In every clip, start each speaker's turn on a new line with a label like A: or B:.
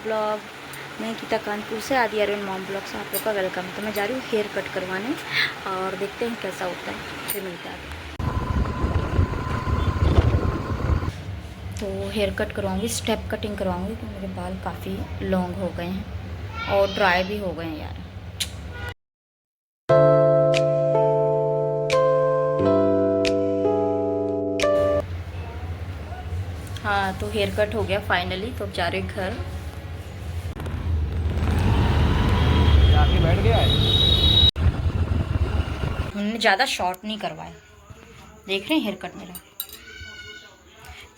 A: Blog मैं गीता कानपुर से आदि अरविंद मॉम ब्लॉग से आप लोग का वेलकम। तो मैं जा रही हूँ हेयर कट करवाने और देखते हैं कैसा होता है, फिर मिलता है। तो हेयर कट करवाऊँगी, स्टेप कटिंग करवाऊँगी क्योंकि मेरे बाल काफ़ी लॉन्ग हो गए हैं और ड्राई भी हो गए हैं यार। हाँ तो हेयर कट हो गया फाइनली, तो अब जा रहे घर।
B: बैठ गया है।
A: हमने ज़्यादा शॉर्ट नहीं करवाया, देख रहे हैं हेयर कट मेरा।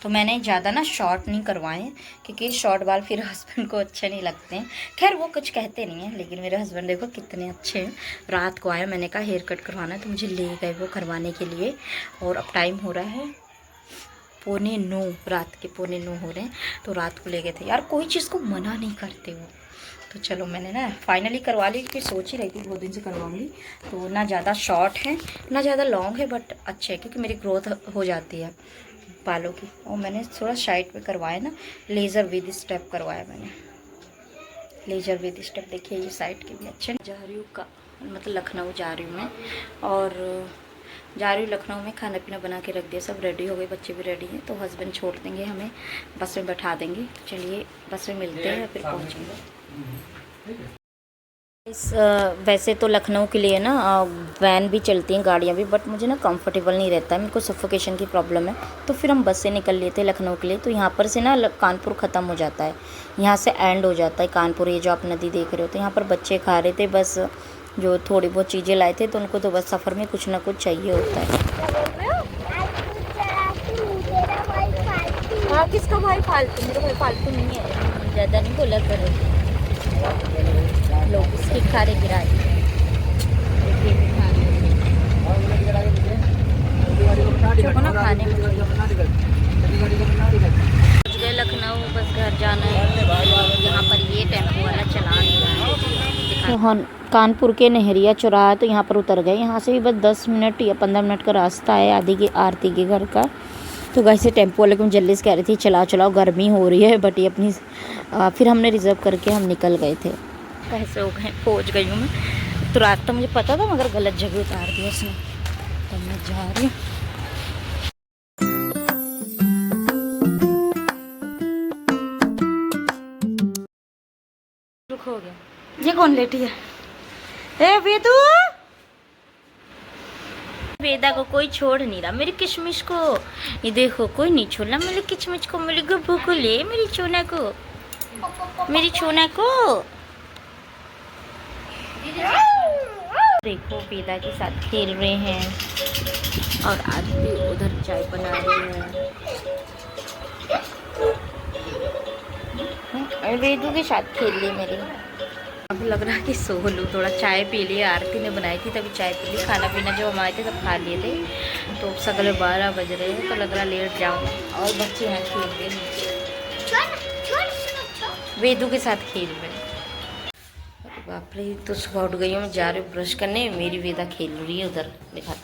A: तो मैंने ज़्यादा ना शॉर्ट नहीं करवाए क्योंकि शॉर्ट बाल फिर हस्बैंड को अच्छे नहीं लगते हैं। खैर वो कुछ कहते नहीं हैं, लेकिन मेरे हस्बैंड देखो कितने अच्छे हैं। रात को आया, मैंने कहा हेयर कट करवाना है तो मुझे ले गए वो करवाने के लिए। और अब टाइम हो रहा है 8:45, रात के 8:45 हो रहे हैं। तो रात को ले गए थे यार, कोई चीज़ को मना नहीं करते वो। तो चलो मैंने ना फाइनली करवा ली, क्योंकि सोच ही रही थी 2 दिन से करवाऊंगी। तो ना ज़्यादा शॉर्ट है ना ज़्यादा लॉन्ग है, बट अच्छे है क्योंकि मेरी ग्रोथ हो जाती है बालों की। और मैंने थोड़ा साइड पे करवाया ना, लेज़र विद स्टेप करवाया मैंने। लेज़र विद स्टेप देखिए, ये साइड के भी अच्छे। जा रही हूँ का मतलब लखनऊ जा रही हूँ मैं, और जा रही हूँ लखनऊ में। खाना पीना बना के रख दिया, सब रेडी हो गए, बच्चे भी रेडी हैं। तो हस्बैंड छोड़ देंगे हमें, बस में बैठा देंगे। चलिए बस में मिलते हैं, फिर पहुँचेंगे। वैसे तो लखनऊ के लिए ना वैन भी चलती हैं, गाड़ियाँ भी, बट मुझे ना कंफर्टेबल नहीं रहता है, मेरे को सफोकेशन की प्रॉब्लम है। तो फिर हम बस से निकल लेते लखनऊ के लिए। तो यहाँ पर से ना कानपुर ख़त्म हो जाता है, यहाँ से एंड हो जाता है कानपुर। ये जो आप नदी देख रहे हो, तो यहाँ पर बच्चे खा रहे थे बस, जो थोड़ी बहुत चीज़ें लाए थे। तो उनको तो बस सफ़र में कुछ ना कुछ चाहिए होता है। हाँ किसका भाई फालतू, मेरा भाई फालतू नहीं है, ज़्यादा नहीं बोला करो। लोग बिस्किट खा रहे, गिरा ना खाने में। गए लखनऊ, बस घर जाना है। यहाँ पर ये टेम्पो वाला चला नहीं रहा है। तो हम कानपुर के नहरिया चौराहा, तो यहाँ पर उतर गए। यहाँ से भी बस 10 मिनट या 15 मिनट का रास्ता है आदि की आरती के घर का। तो वैसे टेम्पो वाले को जल्दी से कह रही थी चलाओ चलाओ, गर्मी हो रही है, बट ये अपनी फिर हमने रिज़र्व करके हम निकल गए थे। कैसे हो गए, पहुँच गई हूँ मैं। तो रास्ता मुझे पता था मगर गलत जगह उतार दिया उसने। तो मैं जा रही हूँ। रुक हो गया, ये कौन लेटी है? ए वेदू, वेदा को कोई छोड़ नहीं रहा, मेरी किशमिश को। ये देखो कोई नहीं छोड़ रहा मेरी किशमिश को, मेरी गुब्बू को ले, मेरी चोना को, मेरी चोना को। देखो वेदा के साथ खेल रहे हैं और आज भी उधर चाय बना रहे हैं। वेदू के साथ खेल रही मेरी। अब लग रहा है कि सो लूँ, थोड़ा चाय पी लिया। आरती ने बनाई थी तभी चाय पी ली। खाना पीना जो हम आए थे सब खा लिए थे। तो सगले 12 बज रहे हैं, तो लग रहा लेट जाऊँ। और बच्चे यहाँ खेल रहे हैं, वेदू के साथ खेल रहे हैं। बाप रे, तो सुबह उठ गई हूँ, मैं जा रही हूँ ब्रश करने। मेरी वेदा खेल रही है उधर, देखा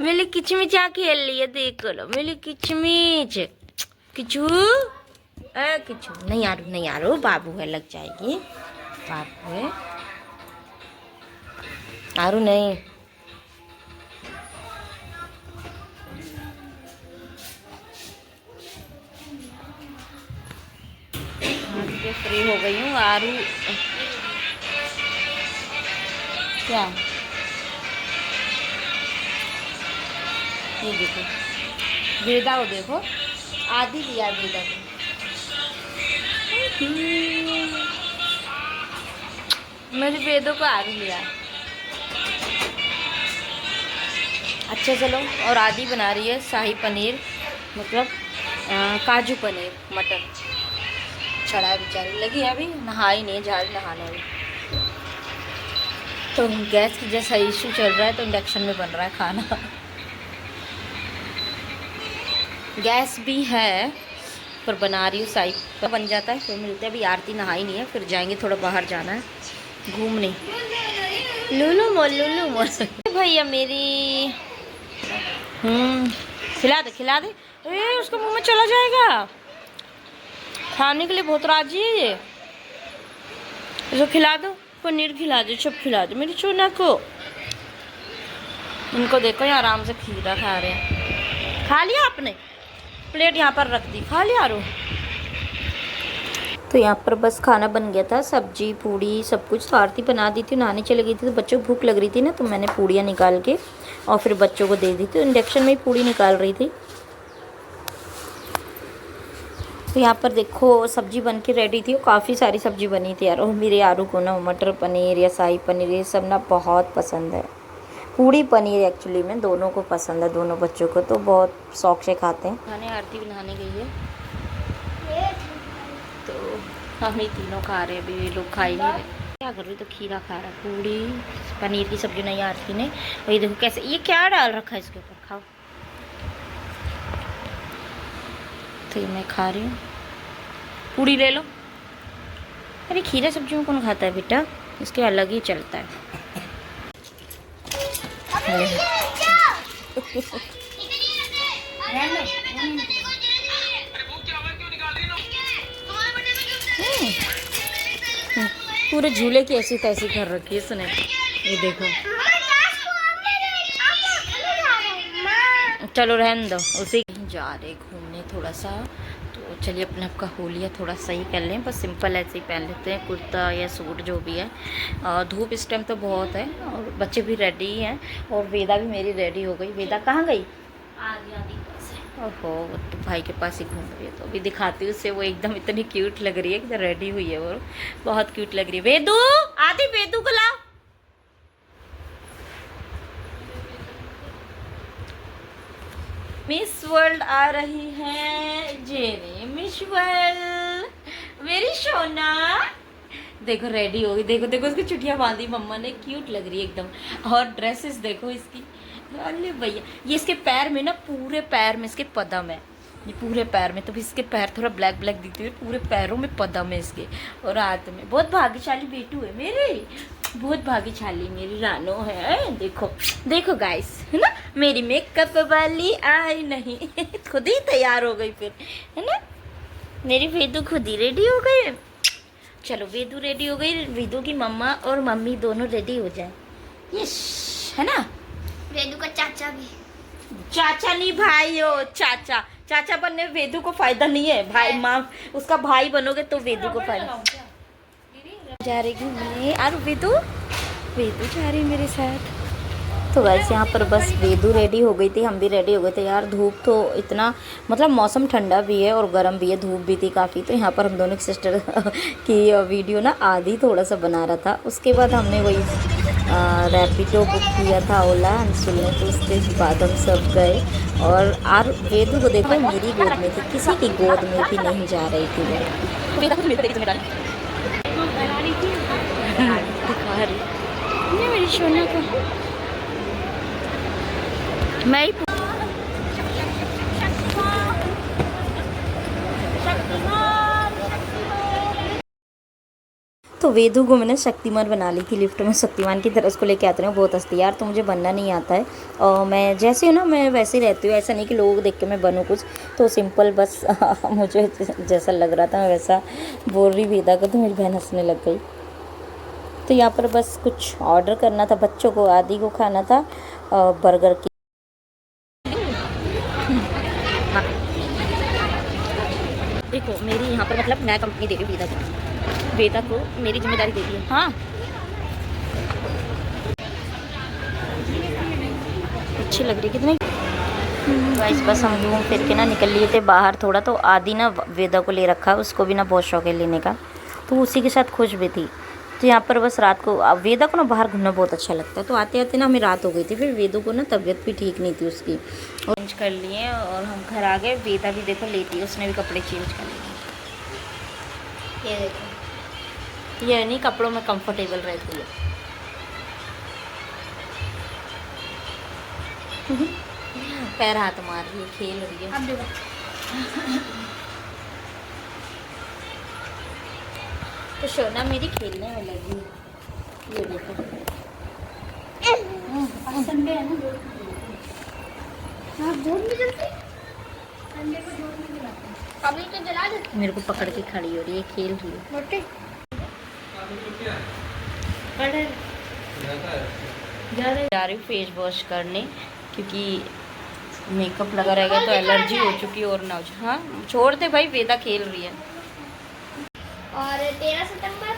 A: मेरी किचमिच आ खेल रही है, देख लो मेरी किचमिच। किचू किचू नहीं आ रू, नहीं आ रू, बाबू है, लग जाएगी। बाबू है, आरू नहीं। फ्री हो गई हूँ। आरू क्या, ये देखो वेदा को, देखो आदि दिया वेदा को। मेरी वेदों को आदि लिया। अच्छा चलो, और आदि बना रही है शाही पनीर, मतलब काजू पनीर मटर। चढ़ा बेचारी, लगी है अभी, नहाई नहीं, जा रही नहाने अभी। तो गैस की जैसा इशू चल रहा है तो इंडक्शन में बन रहा है खाना। गैस भी है पर बना रही हूँ साइड पर, बन जाता है फिर मिलते हैं। अभी आरती नहाई नहीं है, फिर जाएंगे, थोड़ा बाहर जाना है घूमने। लुलु मोल भैया मेरी। खिला दे। उसके मुंह में चला जाएगा। खाने के लिए बहुत राजी है ये। इसको खिला दो, पनीर खिला दो, सब खिला दो मेरी चूना को। इनको देखो ये आराम से खीरा खा रहे हैं। खा लिया आपने? प्लेट यहाँ पर रख दी, खा लिया रो। तो यहाँ पर बस खाना बन गया था, सब्जी पूड़ी सब कुछ। तो आरती बना दी थी, नहाने चली गई थी, तो बच्चों को भूख लग रही थी ना, तो मैंने पूड़ियाँ निकाल के और फिर बच्चों को दे दी थी। तो इंडक्शन में ही पूड़ी निकाल रही थी। तो यहाँ पर देखो सब्जी बन के रेडी थी, काफ़ी सारी सब्जी बनी थी यार। और मेरे आरू को ना मटर पनीर या शाही पनीर ये सब ना बहुत पसंद है। पूड़ी पनीर एक्चुअली में दोनों को पसंद है, दोनों बच्चों को तो बहुत शौक से खाते हैं। खाने आरती भी नहाने गई है तो हम ही तीनों खा रहे हैं, अभी ये लोग खा ही नहीं रहे। क्या कर रही तो खीरा खा रहा है, पूड़ी पनीर की सब्जी नहीं आरती ने। और ये देखो कैसे, ये क्या डाल रखा है इसके ऊपर, खाओ। तो ये मैं खा रही हूँ, पूड़ी ले लो। अरे खीरा सब्जी में कौन खाता है बेटा, इसके अलग ही चलता है। पूरे झूले की ऐसी तैसी कर रखी है इसने, ये देखो। चलो रहने दो, उसे जा रहे घूमने थोड़ा सा। तो चलिए अपने आप का होलिया थोड़ा सही कर लें, बस सिंपल ऐसे ही पहन लेते हैं, कुर्ता या सूट जो भी है। धूप इस टाइम तो बहुत है और बच्चे भी रेडी ही हैं। और वेदा भी मेरी रेडी हो गई। वेदा कहाँ गई? ओहो, वो तो भाई के पास ही घूम रही है। तो अभी दिखाती हूँ उससे, वो एकदम इतनी क्यूट लग रही है कि रेडी हुई है, वो बहुत क्यूट लग रही है। वेदू आदि, वेदू को लाओ। मिस वर्ल्ड आ रही है, जेने मिस वर्ल्ड मेरी सोना। देखो रेडी हो गई, देखो देखो उसकी चुटिया बांधी मम्मा ने, क्यूट लग रही है एकदम। और ड्रेसेस देखो इसकी, अरे भैया ये इसके पैर में ना, पूरे पैर में इसके पदम है, ये पूरे पैर में। तो भी इसके पैर थोड़ा ब्लैक ब्लैक दिखते हुए, पूरे पैरों में पदम है इसके और हाथ में। बहुत भाग्यशाली बेटू है मेरे, बहुत भाग्यशाली मेरी रानो है। देखो देखो गाइस, है ना, मेरी मेकअप वाली आई नहीं खुद ही तैयार हो गई फिर, है ना। मेरी वेदू खुद ही रेडी हो गई। चलो वेदू रेडी हो गई, वेदू की मम्मा और मम्मी दोनों रेडी हो जाए, यस, है ना।
B: वेदू का चाचा भी,
A: चाचा नहीं भाई हो, चाचा। चाचा बनने में वेदू को फायदा नहीं है, भाई माँ उसका भाई बनोगे तो वेदू को फायदा। जा रही घूमने और वेदू जा रही मेरे साथ। तो वैसे यहाँ पर बस वेदू रेडी हो गई थी, हम भी रेडी हो गए थे यार। धूप तो इतना, मतलब मौसम ठंडा भी है और गर्म भी है, धूप भी थी काफ़ी। तो यहाँ पर हम दोनों की सिस्टर की वीडियो ना आधी थोड़ा सा बना रहा था। उसके बाद हमने वही रैपिडो बुक किया था, ओला अंशुल ने। तो उसके बाद हम सब गए और वेदू को देखो मेरी गोद में थी, किसी की गोद में भी नहीं जा रही थी वो। मेरी सोना को मैं ही तो वेदू को मैंने शक्तिमान बना ली थी लिफ्ट में, शक्तिमान की तरह उसको लेके आते हैं। बहुत हंसती यार, तो मुझे बनना नहीं आता है और मैं जैसे हूँ ना मैं वैसे ही रहती हूँ। ऐसा नहीं कि लोग देख के मैं बनूँ कुछ, तो सिंपल बस मुझे जैसा लग रहा था मैं वैसा बोल रही वेदा को, तो मेरी बहन हंसने लग गई। तो यहाँ पर बस कुछ ऑर्डर करना था, बच्चों को आदि को खाना था बर्गर की। देखो मेरी यहाँ पर मतलब मैं कंपनी दे रही हूँ वेदा को मेरी जिम्मेदारी दे दी है। हाँ अच्छी लग रही है कितनी। गाइस बस हम घूम फिर के ना निकल लिए थे बाहर थोड़ा। तो आदि ना वेदा को ले रखा, उसको भी ना बहुत शौक है लेने का, तो उसी के साथ खुश भी थी। तो यहाँ पर बस रात को वेदा को ना बाहर घूमना बहुत अच्छा लगता है। तो आते आते ना हमें रात हो गई थी। फिर वेदू को ना तबीयत भी ठीक नहीं थी उसकी, चेंज कर लिए और हम घर आ गए। वेदा भी देखो लेती है, उसने भी कपड़े चेंज कर लिए। ये देखो, ये नहीं कपड़ों में कंफर्टेबल रहती है। पैर हाथ मार रही है, खेल रही है।
B: अब देखो
A: तो सोना मेरी खेलने में लगी है। ये देखो
B: संडे है ना, हाँ जोर में जलते संडे को जोर में जलाते अभी तो जला देते।
A: मेरे को पकड़ के खड़ी हो रही है, खेल रही है।
B: मोटे
A: जा रही हूँ फेस वॉश करने, क्योंकि मेकअप लगा रहेगा तो एलर्जी हो चुकी है और ना हो। हाँ छोड़ दे भाई, वेदा खेल रही है।
B: और 13 सितंबर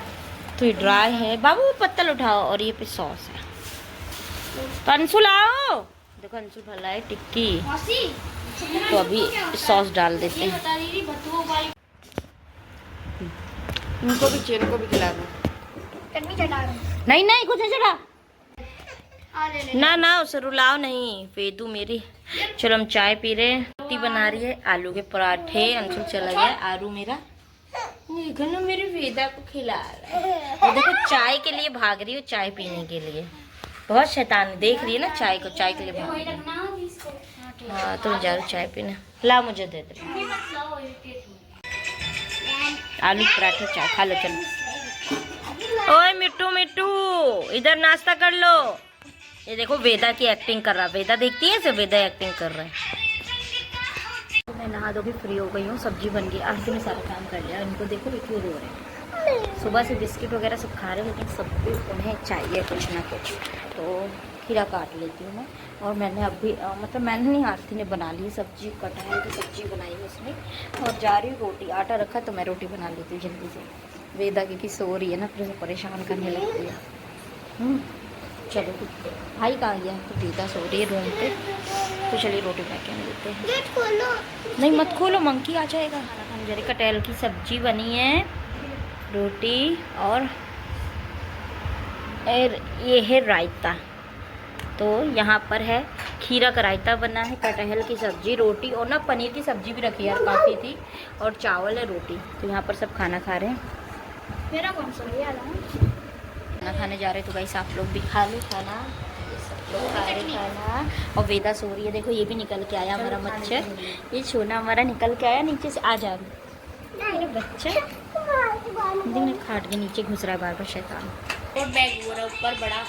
A: तो ये ड्राई है बाबू, वो पत्तल उठाओ। और ये पे सॉस है, तो अंशुल आओ। देखो अंशुल भला है टिक्की,
B: मौसी
A: तो अभी सॉस डाल देते
B: ये
A: हैं।
B: बता रही थी बतुओं वाली
A: इनको भी चेन को भी खिला दो।
B: चटनी चटा रहे
A: नहीं नहीं कुछ नहीं चढ़ा,
B: ले
A: ना ना उसे रुलाओ नहीं वेदू मेरी। चलो हम चाय पी रहे हैं, रोटी बना रही है, आलू के पराठे। अंशुल चला गया, आरू मेरा देखो ना मेरी वेदा को खिला रहा है। वो देखो चाय के लिए भाग रही हो, चाय पीने के लिए। बहुत शैतान देख रही है ना चाय को, चाय के लिए भाग रही है। हाँ तो जा रही चाय पीने, ला मुझे दे दे। आलू पराठे चाय खा लो चलो। ओए मिट्टू मिट्टू इधर नाश्ता कर लो। ये देखो वेदा की एक्टिंग कर रहा है, वेदा देखती है, सिर्फ वेदा एक्टिंग कर रहा है। तो मैं नहा धो के फ्री हो गई हूँ, सब्जी बन गई, आज तो मैं सारा काम कर लिया। इनको देखो ये क्यों रो रहे हैं, सुबह से बिस्किट वगैरह सब खा रहे हैं, लेकिन सब भी उन्हें चाहिए कुछ ना कुछ। तो खीरा काट लेती हूँ मैं। और मैंने अभी मतलब मैंने नहीं, आरती ने बना ली सब्जी, कटहल की सब्जी बनाई है उसमें। और जा रही हूँ रोटी, आटा रखा तो मैं रोटी बना लेती हूँ जल्दी से। वेदा क्योंकि सो रही है ना, फिर उसे परेशान करने लगती है। चलो भाई कहाँ गया, तो वेदा सो रही है रूम पे। तो चलिए रोटी पैक कर लेते हैं।
B: गेट खोलो
A: नहीं मत खोलो, मंकी आ जाएगा। जरी कटहल की सब्जी बनी है, रोटी और ये है रायता। तो यहाँ पर है खीरा का रायता बना है, कटहल की सब्जी, रोटी और ना पनीर की सब्जी भी रखी है, काफ़ी थी। और चावल है, रोटी। तो यहाँ पर सब खाना खा रहे हैं।
B: मेरा कौन सा भैया
A: खाना खाने जा रहे हैं, तो भाई आप लोग भी खा लो खाना। सब लोग खा रहे खाना। और वेदा सो रही है, देखो ये भी निकल के आया हमारा मच्छर, ये सोना हमारा निकल के आया नीचे से। आ जा मेरा बच्चा, देखो खाट के नीचे घुस रहा है बार बार शैतान। और बैग हो रहा ऊपर बड़ा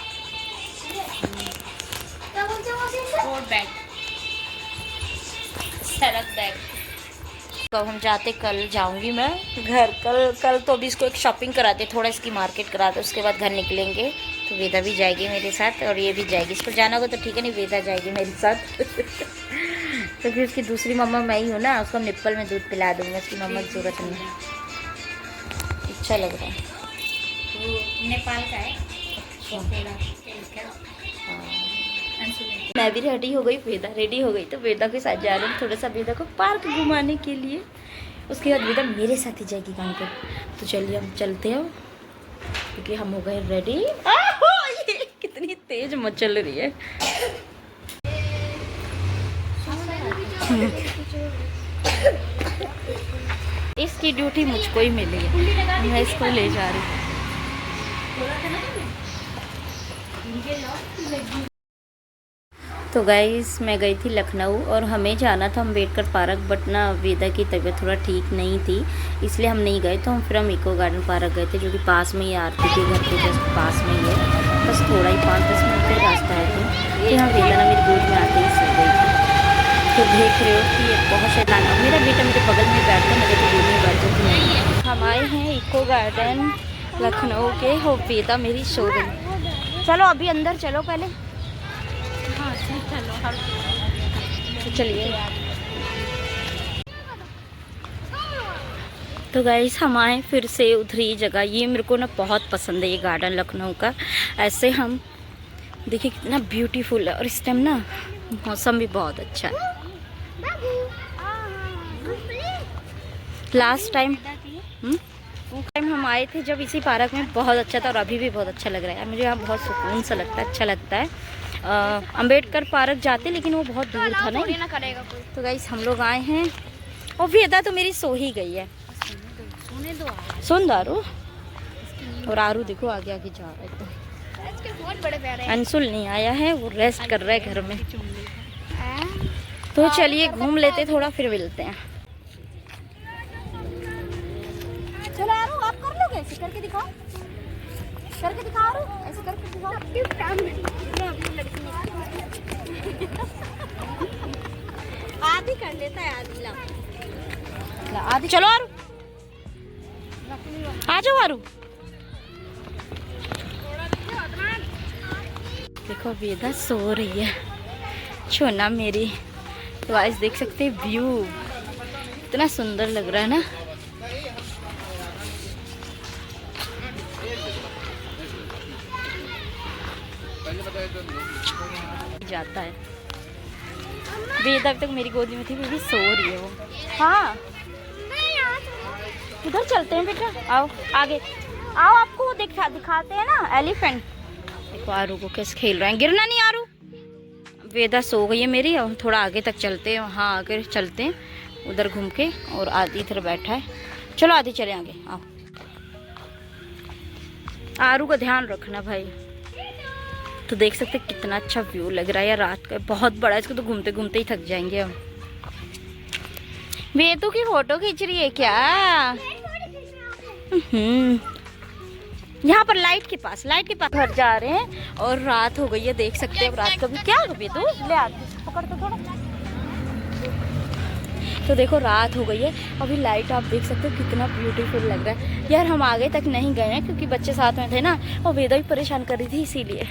A: और बैग, सरक बैग। तो हम जाते, कल जाऊंगी मैं घर। कल तो अभी इसको एक शॉपिंग कराते, थोड़ा इसकी मार्केट कराते, उसके बाद घर निकलेंगे। तो वेदा भी जाएगी मेरे साथ और ये भी जाएगी। इसको जाना होगा तो ठीक है, नहीं वेदा जाएगी मेरे साथ। तो फिर उसकी दूसरी मम्मा मैं ही हूँ ना, उसको निप्पल में दूध पिला दूँगा, उसकी मम्मा की जरूरत नहीं। अच्छा लग रहा है।
B: तो नेपाल का है।
A: मैं भी रेडी हो गई, वेदा रेडी हो गई, तो वेदा के साथ जा रहे हैं थोड़ा सा वेदा को पार्क घुमाने के लिए। उसके बाद वेदा मेरे साथ ही जाएगी काम पर। तो चलिए हम चलते हैं, क्योंकि हम हो गए रेडी। ये कितनी तेज मचल रही है। इसकी ड्यूटी मुझको ही मिली है, मैं इसको ले जा रही हूँ। तो गाइस मैं गई थी लखनऊ और हमें जाना था अम्बेडकर पार्क, बट ना वेदा की तबीयत थोड़ा ठीक नहीं थी, इसलिए हम नहीं गए। तो हम फिर इको गार्डन पार्क गए थे, जो कि पास में ही आरती के घर के जस्ट पास में ही है, बस थोड़ा ही 5-10 मिनट का रास्ता है। तो यहाँ वेदा ना मेरी गोद में आते ही सो गई थी। तो देख रहे हो कि ये बहुत शैतान है। मेरा बेटा मेरे बगल में बैठता, मेरे तो गोद में बैठ जाती नहीं। हम आए हैं इको गार्डन लखनऊ के, हो वेदा मेरी सो गई। चलो अभी अंदर चलो पहले। हाँ चलो तो चलिए। तो गाइस हम आए फिर से उधरी जगह। ये मेरे को ना बहुत पसंद है ये गार्डन लखनऊ का। ऐसे हम देखिए कितना ब्यूटीफुल है, और इस टाइम ना मौसम भी बहुत अच्छा है। लास्ट टाइम हम आए थे जब इसी पार्क में बहुत अच्छा था, और अभी भी बहुत अच्छा लग रहा है मुझे। यहाँ बहुत सुकून सा लगता है, अच्छा लगता है। अम्बेडकर पार्क जाते, लेकिन वो बहुत दूर था ना। तो गाइस हम लोग आए हैं, और वेदा तो मेरी सो ही गई है। सुन दारू, और आरू देखो आगे आगे जा रहा है।
B: बहुत बड़े प्यारे हैं।
A: अंशुल नहीं आया है, वो रेस्ट कर रहा है घर में। तो चलिए घूम लेते थोड़ा, फिर मिलते हैं। चलो आरो, आप कर लोगे, ऐसे करके दिखाओ, करके दिखाओ आरो, ऐसे करके दिखाओ। आधी कर लेता है, आधी ला आधी। चलो आरू, आ जाओ आरू। देखो वेदा सो रही है, छोना मेरी। तो आज देख सकते हैं व्यू, इतना सुंदर लग रहा है ना। जाता है वेदा, अभी तक मेरी गोदी में थी, वो भी सो रही है वो। हाँ उधर चलते हैं बेटा, आओ आगे आओ, आपको वो दिखाते हैं ना एलिफेंट। देखो आरू को कैसे खेल रहे हैं, गिरना नहीं आरू। वेदा सो गई है मेरी, और थोड़ा आगे तक चलते हैं, वहाँ आगे चलते हैं उधर घूम के, और आदि इधर बैठा है। चलो आदि चले आगे, आओ। आरू का ध्यान रखना भाई। तो देख सकते कितना अच्छा व्यू लग रहा है यार, रात का बहुत बड़ा है, इसको तो घूमते घूमते ही थक जाएंगे हम। वेदू की फोटो खींच रही है क्या? यहाँ पर लाइट के पास घर जा रहे हैं, और रात हो गई है, देख सकते हैं। अब रात का भी क्या वेदू ले आते, पकड़ तो थोड़ा। तो देखो रात हो गई है, अभी लाइट आप देख सकते हो कितना ब्यूटीफुल लग रहा है यार। हम आगे तक नहीं गए हैं क्योंकि बच्चे साथ में थे ना, और वेदा भी परेशान कर रही थी इसीलिए।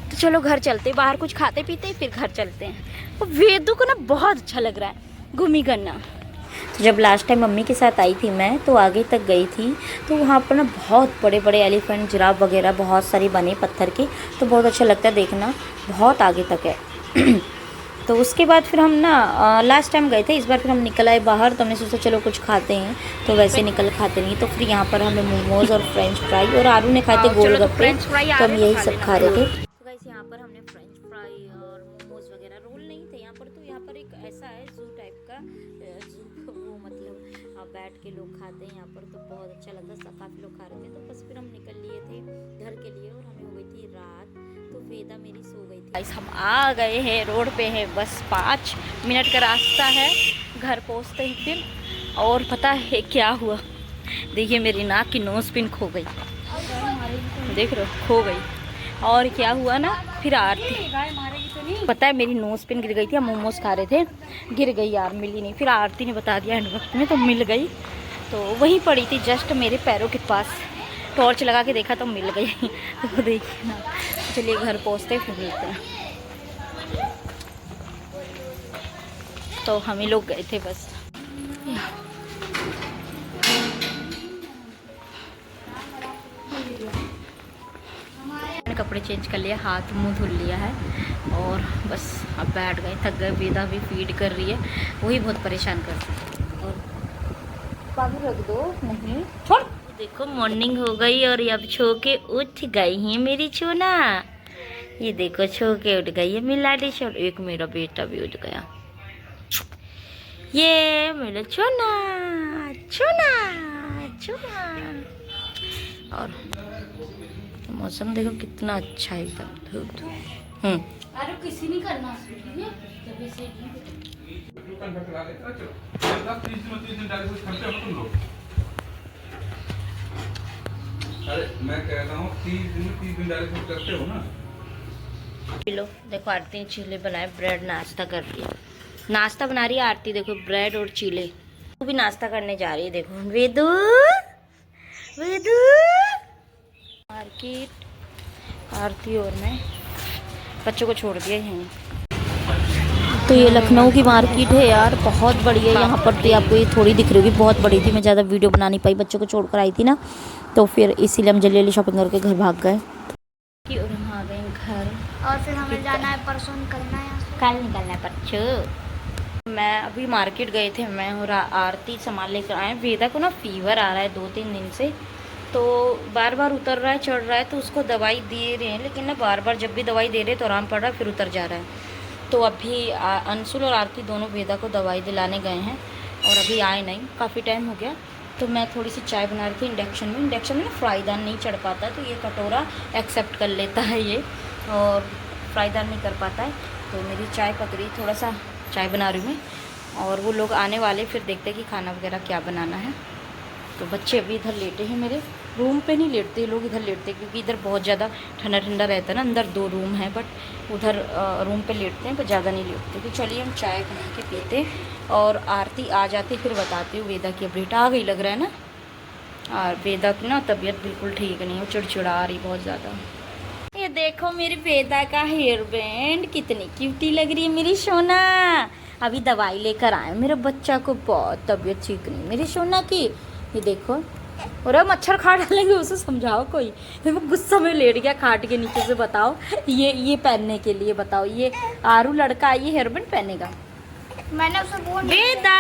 A: तो चलो घर चलते, बाहर कुछ खाते पीते फिर घर चलते हैं। और वेदू को ना बहुत अच्छा लग रहा है घूमी करना। तो जब लास्ट टाइम मम्मी के साथ आई थी मैं, तो आगे तक गई थी, तो वहाँ पर ना बहुत बड़े बड़े एलिफेंट, जिराफ वगैरह बहुत सारी बने पत्थर के, तो बहुत अच्छा लगता है देखना, बहुत आगे तक है। तो उसके बाद फिर हम ना लास्ट टाइम गए थे, इस बार फिर हम निकल आए बाहर, तो हमने सोचा चलो कुछ खाते हैं, तो वैसे निकल खाते नहीं। तो फिर यहाँ पर हमें मोमोज और फ्रेंच फ्राई, और आरू ने खाए थे गोलगप्पे, तो हम यही सब खा रहे थे। तो गाइस यहाँ पर हमने फ्रेंच फ्राई और मोमोज वगैरह, रोल नहीं थे यहाँ पर। तो यहाँ पर एक ऐसा है जू टाइप का, जू वो मतलब बैठ के लोग खाते हैं यहाँ पर, तो बहुत अच्छा लगता है, काफ़ी लोग खा रहे थे। तो बस फिर हम निकल लिए थे घर के लिए, और हमें हो गई थी रात, तो वेदा मेरी सो गई थी। गाइस हम आ गए हैं, रोड पे है, बस 5 मिनट का रास्ता है घर पहुँचते ही फिर। और पता है क्या हुआ, देखिए मेरी नाक की नोज पिन खो गई, देख रहे हो, खो गई। और क्या हुआ ना, फिर आरती, पता है मेरी नोज पिन गिर गई थी, हम मोमोज खा रहे थे, गिर गई यार, मिली नहीं। फिर आरती ने बता दिया एंड वक्त में, तो मिल गई। तो वहीं पड़ी थी जस्ट मेरे पैरों के पास, टॉर्च लगा के देखा तो मिल गई। तो देखिए ना, चलिए घर पहुँचते फिर मिलते हैं। तो हम ही लोग गए थे बस। कपड़े चेंज कर लिया, हाथ मुंह धुल लिया है, और बस अब बैठ गए, थक गए। वेदा भी फीड कर रही है, वही बहुत परेशान कर रही है। और पानी रख दो, नहीं छोड़। देखो मॉर्निंग हो गई, और अब छो के उठ गई है मेरी छोना। ये देखो छो के उठ गई है मिलाडी छोड़। एक मेरा बेटा भी उठ गया, ये मेरा छोना छोना छोना। और मौसम देखो कितना अच्छा है एकदम, धूप धूप।
B: अरे किसी नहीं करना
C: अरे मैं कह रहा हूँ 30 दिन डायरेक्ट करते हो ना।
A: लो देखो आरती ने चीले बनाए, ब्रेड नाश्ता कर लिया, नाश्ता बना रही है आरती। देखो ब्रेड और चीले, वो भी नाश्ता करने जा रही है। देखो वेदू वेदू मार्केट, आरती और मैं बच्चों को छोड़ दिया यहीं। तो ये लखनऊ की मार्केट है यार, बहुत बड़ी है यहाँ पर। तो आपको ये थोड़ी दिख रही होगी, बहुत बड़ी थी, मैं ज़्यादा वीडियो बना नहीं पाई, बच्चों को छोड़कर आई थी ना, तो फिर इसीलिए हम जल्दी जल्दी शॉपिंग करके घर भाग गए। और हम आ गए घर,
B: और फिर हमें जाना है परसों, निकलना है,
A: कल निकलना है परसों। मैं अभी मार्केट गए थे, मैं और आरती सामान लेकर आए। वेदा को ना फीवर आ रहा है 2-3 दिन से, तो बार बार उतर रहा है, चढ़ रहा है, तो उसको दवाई दे रहे हैं, लेकिन ना बार बार जब भी दवाई दे रहे हैं तो आराम पड़ रहा है, फिर उतर जा रहा है। तो अभी अंशुल और आरती दोनों वेदा को दवाई दिलाने गए हैं, और अभी आए नहीं, काफ़ी टाइम हो गया। तो मैं थोड़ी सी चाय बना रही थी इंडक्शन में ना फ्राईदान नहीं चढ़ पाता, तो ये कटोरा एक्सेप्ट कर लेता है ये, और फ्राईदान नहीं कर पाता है। तो मेरी चाय पक रही, थोड़ा सा चाय बना रही हूँ मैं, और वो लोग आने वाले, फिर देखते हैं कि खाना वगैरह क्या बनाना है। तो बच्चे अभी इधर लेटे हैं, मेरे रूम पे नहीं लेटते लोग, इधर लेटते हैं क्योंकि इधर बहुत ज़्यादा ठंडा ठंडा रहता है ना। अंदर 2 रूम है, बट उधर रूम पे लेटते हैं, पर ज़्यादा नहीं लेटते। तो चलिए हम चाय बना के पीते, और आरती आ जाती फिर बताती हूँ। वेदा की अपडेट आ गई लग रहा है ना। और वेदा की ना तबीयत बिल्कुल ठीक नहीं, वो चिड़चिड़ा रही बहुत ज़्यादा। ये देखो मेरी वेदा का हेयर बैंड, कितनी क्यूटी लग रही है मेरी सोना। अभी दवाई लेकर आए, मेरे बच्चा को बहुत तबीयत ठीक नहीं मेरी सोना की। ये देखो, और मच्छर खा डालेंगे, उसे समझाओ कोई। वो गुस्सा में लेट गया खाट के नीचे से। बताओ ये पहनने के लिए, बताओ ये आरू लड़का ये हेयर बैंड पहनेगा।
B: मैंने उसे बोल
A: वेदा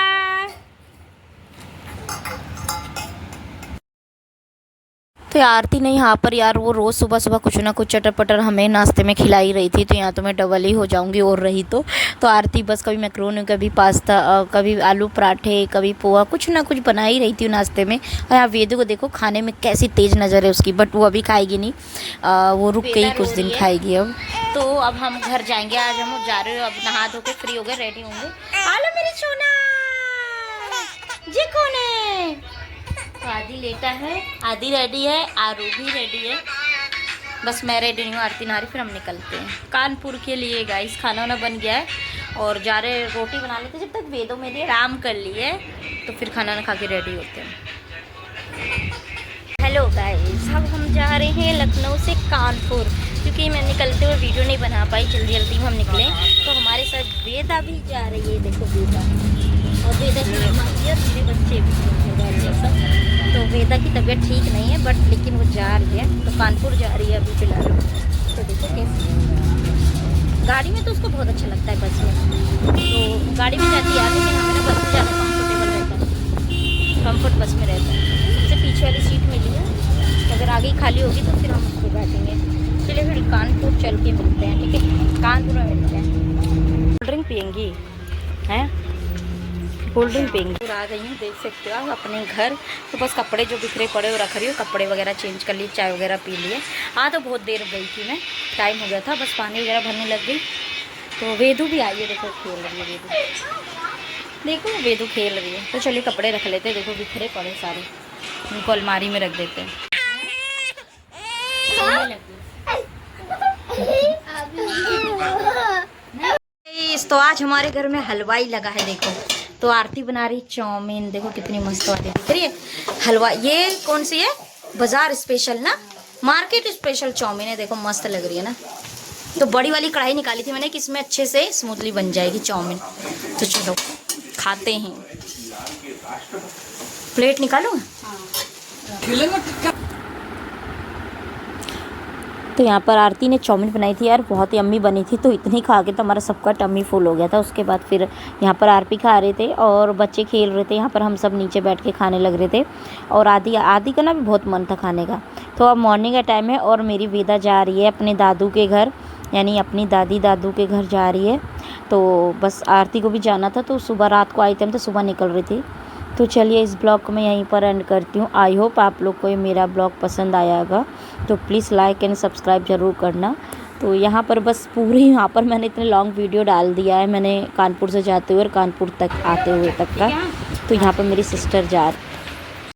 A: तो आरती ने यहाँ पर यार वो रोज़ सुबह सुबह कुछ ना कुछ चटर पटर हमें नाश्ते में खिलाई रही थी। तो यहाँ तो मैं डबल ही हो जाऊँगी और रही तो आरती बस कभी मैक्रोनी, कभी पास्ता, कभी आलू पराठे, कभी पोहा, कुछ ना कुछ बना ही रही थी नाश्ते में। और यहाँ वेदू को देखो खाने में कैसी तेज़ नज़र है उसकी, बट वो अभी खाएगी नहीं, वो रुक के ही कुछ दिन खाएगी अब। तो अब हम घर जाएंगे, आज हम जा रहे हो, अब नहा धो के फ्री हो गए, रेडी होंगे। आलो मेरी सोना, ये कौन है? तो आदि लेटा है, आदि रेडी है, आरू भी रेडी है, बस मैं रेडी नहीं हूँ, आरती नारी, फिर हम निकलते हैं कानपुर के लिए। गाइस खाना वाना बन गया है और जा रहे, रोटी बना लेते जब तक वेदो मेरी आराम कर लिए, तो फिर खाना ना खा के रेडी होते हैं। हेलो गाइस, अब हम जा रहे हैं लखनऊ से कानपुर, क्योंकि मैं निकलते हुए वीडियो नहीं बना पाई, जल्दी जल्दी में हम निकले। तो हमारे साथ वेदा भी जा रही है, देखो वेदा, और वेदा की मेरे बच्चे भी हैं। तो वेदा की तबीयत ठीक नहीं है, बट लेकिन वो जा रही है, तो कानपुर जा रही है अभी फ़िलहाल। तो देखो कैसे, गाड़ी में तो उसको बहुत अच्छा लगता है, बस में तो गाड़ी में जाती है, लेकिन हमें बस में ज़्यादा कंफर्टेबल रहता है, कंफर्ट बस में रहता है। सबसे पीछे वाली सीट मिली है, अगर आगे खाली होगी तो फिर हम उसको बैठेंगे। चलिए फिर कानपुर चल के मिलते हैं, ठीक है, कानपुर में मिलते हैं। कोल्ड ड्रिंक पियेंगी हैं, कोल्ड ड्रिंक पियेंगे। आ गई हूँ, देख सकते हो आप अपने घर। तो बस कपड़े जो बिखरे पड़े वो रख रही हूँ, कपड़े वगैरह चेंज कर लिए, चाय वगैरह पी लिए। हाँ तो बहुत देर गई थी मैं, टाइम हो गया था, बस पानी वगैरह भरने लग गई। तो वेदू भी आई है, देखो खेल रही है वेदू, देखो वेदू खेल रही है। तो चलिए कपड़े रख लेते हैं, देखो बिखरे पड़े सारे, उनको अलमारी में रख देते हैं। तो आज हमारे घर में हलवाई लगा है, देखो। तो आरती बना रही चाउमीन, देखो कितनी मस्त वाली दिख रही है हलवा। ये कौन सी है? बाजार स्पेशल ना, मार्केट स्पेशल चाउमीन है, देखो मस्त लग रही है ना। तो बड़ी वाली कढ़ाई निकाली थी मैंने कि इसमें अच्छे से स्मूथली बन जाएगी चाउमीन। तो चलो खाते हैं, प्लेट निकालूं। तो यहाँ पर आरती ने चाउमीन बनाई थी यार, बहुत ही यम्मी बनी थी। तो इतनी खा के तो हमारा सबका टम्मी फुल हो गया था। उसके बाद फिर यहाँ पर आरती खा रहे थे और बच्चे खेल रहे थे, यहाँ पर हम सब नीचे बैठ के खाने लग रहे थे। और आदि का ना भी बहुत मन था खाने का। तो अब मॉर्निंग का टाइम है और मेरी वेदा जा रही है अपने दादू के घर, यानी अपनी दादी दादू के घर जा रही है। तो बस आरती को भी जाना था, तो सुबह रात को आई थी हम, तो सुबह निकल रही थी। तो चलिए इस ब्लॉग को मैं यहीं पर एंड करती हूँ। आई होप आप लोग को ये मेरा ब्लॉग पसंद आया होगा, तो प्लीज़ लाइक एंड सब्सक्राइब ज़रूर करना। तो यहाँ पर बस पूरी यहाँ पर मैंने इतने लॉन्ग वीडियो डाल दिया है मैंने, कानपुर से जाते हुए और कानपुर तक आते हुए तक का। तो यहाँ पर मेरी सिस्टर जा